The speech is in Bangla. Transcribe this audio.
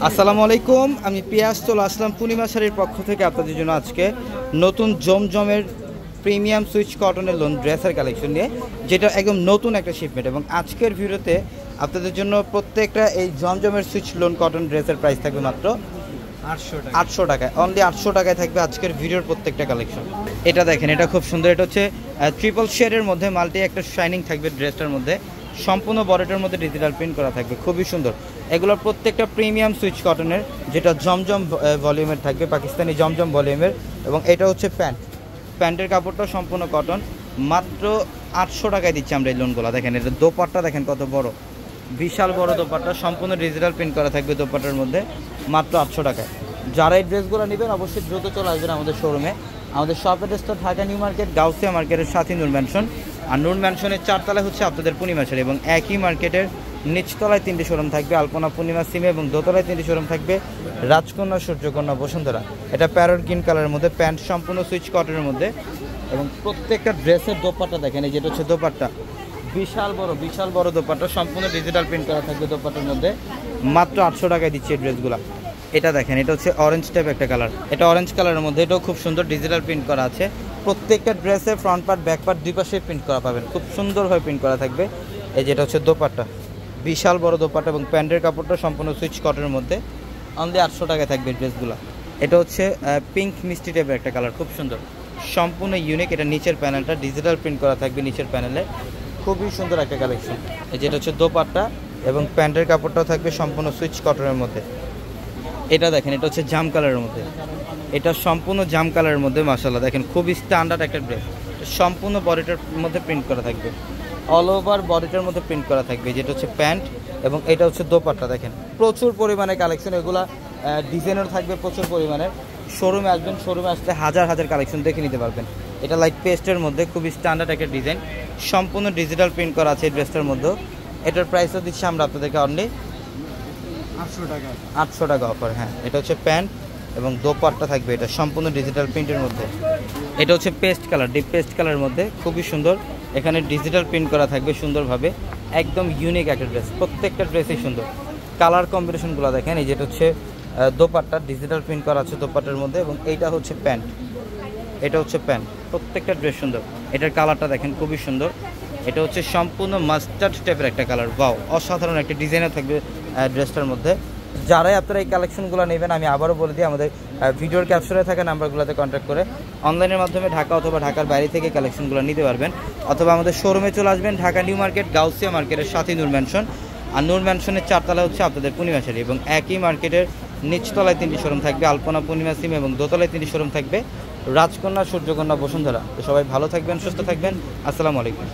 আসসালামু আলাইকুম, আমি পিয়াস চলে আসলাম পূর্ণিমা শাড়ির পক্ষ থেকে আপনাদের জন্য আজকে নতুন জমজমের প্রিমিয়াম সুইচ কটনের লোন ড্রেসের কালেকশন নিয়ে, যেটা একদম নতুন একটা শিপমেন্ট। এবং আজকের ভিডিওতে আপনাদের জন্য প্রত্যেকটা এই জমজমের সুইচ লোন কটন ড্রেসের প্রাইস থাকবে মাত্র 800 টাকায়। অনলি 800 টাকায় থাকবে আজকের ভিডিওর প্রত্যেকটা কালেকশন। এটা দেখেন, এটা খুব সুন্দর। এটা হচ্ছে ট্রিপল শেডের মধ্যে মাল্টি একটা শাইনিং থাকবে ড্রেসটার মধ্যে, সম্পূর্ণ বডিটার মধ্যে ডিজিটাল প্রিন্ট করা থাকবে, খুবই সুন্দর। এগুলোর প্রত্যেকটা প্রিমিয়াম সুইচ কটনের, যেটা জমজম ভলিউমের থাকবে, পাকিস্তানি জমজম ভলিউমের। এবং এটা হচ্ছে প্যান্টের কাপড়টা সম্পূর্ণ কটন। মাত্র 800 টাকায় দিচ্ছি আমরা এই লোনগুলো। দেখেন, এটা দোপাট্টা দেখেন কত বড়, বিশাল বড় দোপাট্টা, সম্পূর্ণ ডিজিটাল প্রিন্ট করা থাকবে দোপাট্টার মধ্যে, মাত্র 800 টাকায়। যারা এই ড্রেসগুলো নেবেন অবশ্যই দ্রুত চলে আসবেন আমাদের শোরুমে। আমাদের শপ অ্যাড্রেসটা ঢাকা নিউ মার্কেট, গাউসিয়া মার্কেটের সাথে নূর ম্যানশন। আর নূর ম্যানশনের 4 তলায় হচ্ছে আপনাদের পূর্ণিমা শাড়ি। এবং একই মার্কেটের নিচতলায় 3টি শোরুম থাকবে, আলপনা, পূর্ণিমা, সিমে। এবং দোতলায় 3টি শোরুম থাকবে, রাজকন্যা, সূর্যকন্যা, বসুন্ধরা। এটা প্যারট গ্রিন কালারের মধ্যে, প্যান্ট সম্পূর্ণ সুইচ কটনের মধ্যে। এবং প্রত্যেকটা ড্রেসের দোপাট্টা দেখেন, এই যেটা হচ্ছে দোপাট্টা, বিশাল বড় দোপাট্টা, সম্পূর্ণ ডিজিটাল প্রিন্ট করা থাকবে দোপাট্টার মধ্যে। মাত্র 800 টাকায় দিচ্ছে এই ড্রেসগুলো। এটা দেখেন, এটা হচ্ছে অরেঞ্জ টাইপ একটা কালার, এটা অরেঞ্জ কালারের মধ্যে, এটাও খুব সুন্দর ডিজিটাল প্রিন্ট করা আছে। প্রত্যেকটা ড্রেসের ফ্রন্ট পার্ট, ব্যাক পার্ট দুই পাশে প্রিন্ট করা পাবেন, খুব সুন্দরভাবে প্রিন্ট করা থাকবে। এই যেটা হচ্ছে দোপাট্টা, বিশাল বড় দোপাট্টা। এবং প্যান্টের কাপড়টা সম্পূর্ণ সুইচ কটনের মধ্যে, অনলি 800 টাকায় থাকবে ড্রেসগুলো। এটা হচ্ছে পিঙ্ক মিষ্টি টাইপের একটা কালার, খুব সুন্দর, সম্পূর্ণ ইউনিক। এটা নিচের প্যানেলটা ডিজিটাল প্রিন্ট করা থাকবে নিচের প্যানেলে, খুবই সুন্দর একটা কালেকশন। এই যেটা হচ্ছে দোপাট্টা, এবং প্যান্টের কাপড়টাও থাকবে সম্পূর্ণ সুইচ কটনের মধ্যে। এটা দেখেন, এটা হচ্ছে জাম কালারের মধ্যে, এটা সম্পূর্ণ জাম কালারের মধ্যে। মাশাআল্লাহ, দেখেন খুবই স্ট্যান্ডার্ড একটা ড্রেস, সম্পূর্ণ বডিটার মধ্যে প্রিন্ট করা থাকবে, অল ওভার বডিটার মধ্যে প্রিন্ট করা থাকবে। যেটা হচ্ছে প্যান্ট, এবং এটা হচ্ছে দোপাট্টা। দেখেন প্রচুর পরিমাণে কালেকশন, এগুলা ডিজাইনার থাকবে প্রচুর পরিমাণে। শোরুমে আসবেন, শোরুমে আসলে হাজার কালেকশন দেখে নিতে পারবেন। এটা লাইট পেস্টের মধ্যে, খুবই স্ট্যান্ডার্ড একটা ডিজাইন, সম্পূর্ণ ডিজিটাল প্রিন্ট করা আছে এই ড্রেসটার মধ্যে। এটার প্রাইসও দিচ্ছি আমরা আপনাদেরকে অনলি 800 টাকা অফার। হ্যাঁ, এটা হচ্ছে প্যান্ট এবং দোপাট্টা থাকবে, এটা সম্পূর্ণ ডিজিটাল প্রিন্টের মধ্যে। এটা হচ্ছে পেস্ট কালার, ডিপ পেস্ট কালারের মধ্যে, খুবই সুন্দর। এখানে ডিজিটাল প্রিন্ট করা থাকবে সুন্দরভাবে, একদম ইউনিক একটা ড্রেস, প্রত্যেকটা ড্রেসই সুন্দর। কালার কম্বিনেশনগুলো দেখেন, এই যেটা হচ্ছে দোপাট্টা, ডিজিটাল প্রিন্ট করা আছে দোপাট্টার মধ্যে। এবং এইটা হচ্ছে প্যান্ট, এটা হচ্ছে প্যান্ট, প্রত্যেকটা ড্রেস সুন্দর। এটার কালারটা দেখেন খুবই সুন্দর। এটা হচ্ছে সম্পূর্ণ মাস্টার্ড টাইপের একটা কালার, ওয়াও, অসাধারণ একটা ডিজাইনার থাকবে ড্রেসটার মধ্যে। যারাই আপনারা এই কালেকশনগুলো নেবেন, আমি আবারও বলে দিই, আমাদের ভিডিওর ক্যাপশনে থাকা নাম্বারগুলোতে কন্ট্যাক্ট করে অনলাইনের মাধ্যমে ঢাকা অথবা ঢাকার বাইরে থেকে কালেকশনগুলো নিতে পারবেন। অথবা আমাদের শোরুমে চলে আসবেন, ঢাকা নিউ মার্কেট, গাউসিয়া মার্কেটের সাথে নূর ম্যানশন। আর নূর ম্যানশনের 4 তলায় হচ্ছে আপনাদের পূর্ণিমা শাড়ি। এবং একই মার্কেটের নিচতলায় 3টি শোরুম থাকবে, আলপনা, পূর্ণিমা, সিম। এবং দোতলায় 3টি শোরুম থাকবে, রাজকন্যা, সূর্যকন্যা, বসুন্ধরা। তো সবাই ভালো থাকবেন, সুস্থ থাকবেন। আসসালামু আলাইকুম।